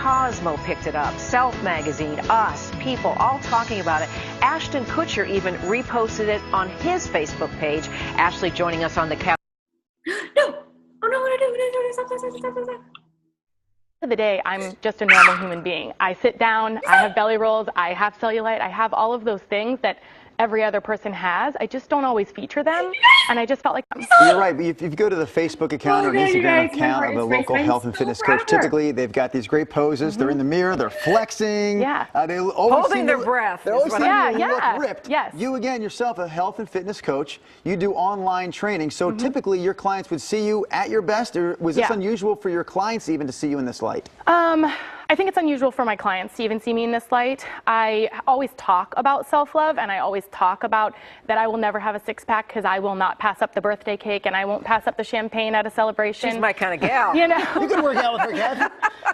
Cosmo picked it up, Self Magazine, Us, People, all talking about it. Ashton Kutcher even reposted it on his Facebook page. Ashlie joining us on the couch. No! Oh no, what do I do? End of the day, I'm just a normal human being. I sit down, I have belly rolls, I have cellulite, I have all of those things that every other person has. I just don't always feature them, and I just felt like You're right. If you go to the Facebook account or Instagram account of a local health and fitness coach, typically they've got these great poses. They're in the mirror, they're flexing. Yeah. They always Holding their breath. They always seem to Yeah. look ripped. Yes. You, again, yourself, a health and fitness coach, you do online training. So typically your clients would see you at your best, or was this unusual for your clients even to see you in this light? I think it's unusual for my clients to even see me in this light. I always talk about self-love, and I always talk about that I will never have a six-pack because I will not pass up the birthday cake and I won't pass up the champagne at a celebration. She's my kind of gal. You know? You can work out with her, Kathy.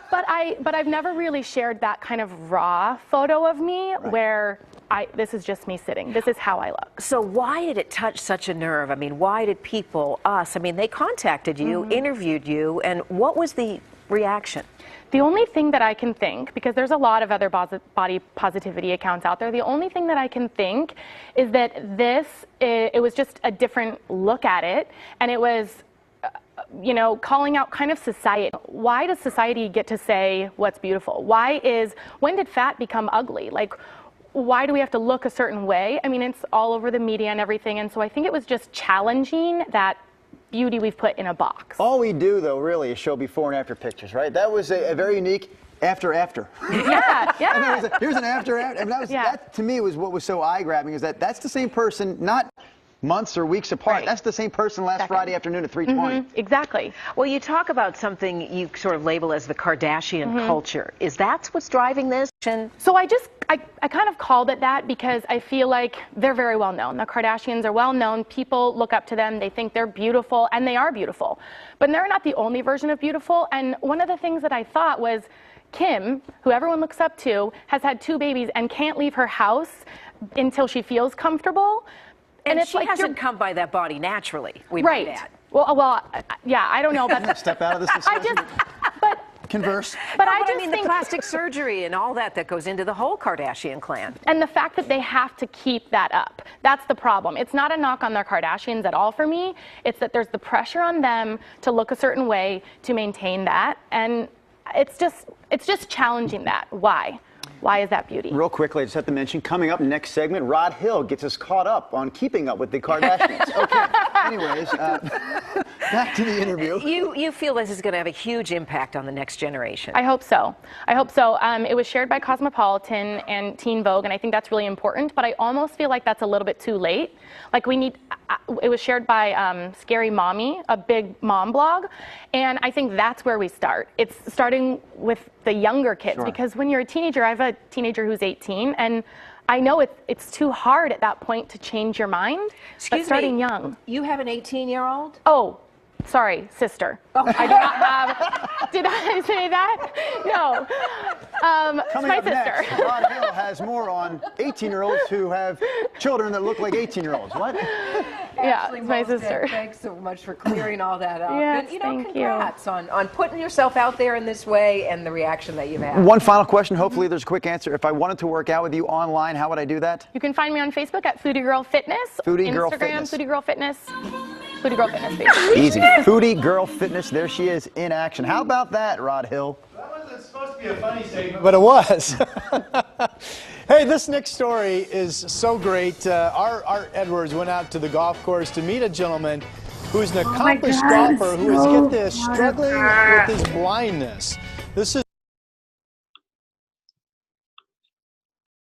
But I've never really shared that kind of raw photo of me where this is just me sitting. This is how I look. So why did it touch such a nerve? I mean, why did people, us, I mean, they contacted you, interviewed you, and what was the reaction? The only thing that I can think, because there's a lot of other body positivity accounts out there, the only thing that I can think is that it was just a different look at it, and it was, you know, calling out kind of society. Why does society get to say what's beautiful? When did fat become ugly? Like, why do we have to look a certain way? I mean, it's all over the media and everything, and so I think it was just challenging that beauty we've put in a box. All we do, though, really, is show before and after pictures, right? That was a very unique after. Yeah, yeah. I mean, here's an after. And that, to me, was what was so eye-grabbing, is that's the same person, not months or weeks apart. Right. That's the same person last Friday afternoon at 3:20. Exactly. Well, you talk about something you sort of label as the Kardashian culture. Is that what's driving this? So I kind of called it that because I feel like they're very well known. The Kardashians are well known. People look up to them. They think they're beautiful, and they are beautiful. But they're not the only version of beautiful. And one of the things that I thought was Kim, who everyone looks up to, has had 2 babies and can't leave her house until she feels comfortable. And it's she like hasn't come by that body naturally. We right. Know that. Well, yeah, I don't know about Step out of this discussion. Converse. But No, I just mean think the plastic surgery and all that goes into the whole Kardashian clan. And the fact that they have to keep that up, that's the problem. It's not a knock on the Kardashians at all for me. It's that there's the pressure on them to look a certain way to maintain that, and it's just challenging that. Why? Why is that beauty? Real quickly, I just have to mention, coming up next segment, Rod Hill gets us caught up on keeping up with the Kardashians. Okay, anyways, back to the interview. You feel this is going to have a huge impact on the next generation. I hope so. I hope so. It was shared by Cosmopolitan and Teen Vogue, and I think that's really important, but I almost feel like that's a little bit too late. Like it was shared by Scary Mommy, a big mom blog, and I think that's where we start. It's starting with the younger kids, because when you're a teenager, I have a teenager who's 18, and I know it's too hard at that point to change your mind. Excuse starting me, young. You have an 18-year-old? Oh, sorry, sister. I do not have. Did I say that? No. Coming my up sister. Next, Rod Hill has more on 18-year-olds who have children that look like 18-year-olds. What? Yeah, Ashlie, it's my Molstad, sister. Thanks so much for clearing all that up. Yes, and, thank you. congrats on putting yourself out there in this way and the reaction that you've had. One final question. Hopefully there's a quick answer. If I wanted to work out with you online, how would I do that? You can find me on Facebook at Foodie Girl Fitness. Foodie Girl Instagram, Fitness. Foodie Girl Fitness. Foodie Girl Fitness, baby. Easy. Foodie Girl Fitness. There she is in action. How about that, Rod Hill? That wasn't supposed to be a funny segment, but it was. Hey, this next story is so great. Art Edwards went out to the golf course to meet a gentleman who's an accomplished golfer who is, get this, struggling with his blindness. This is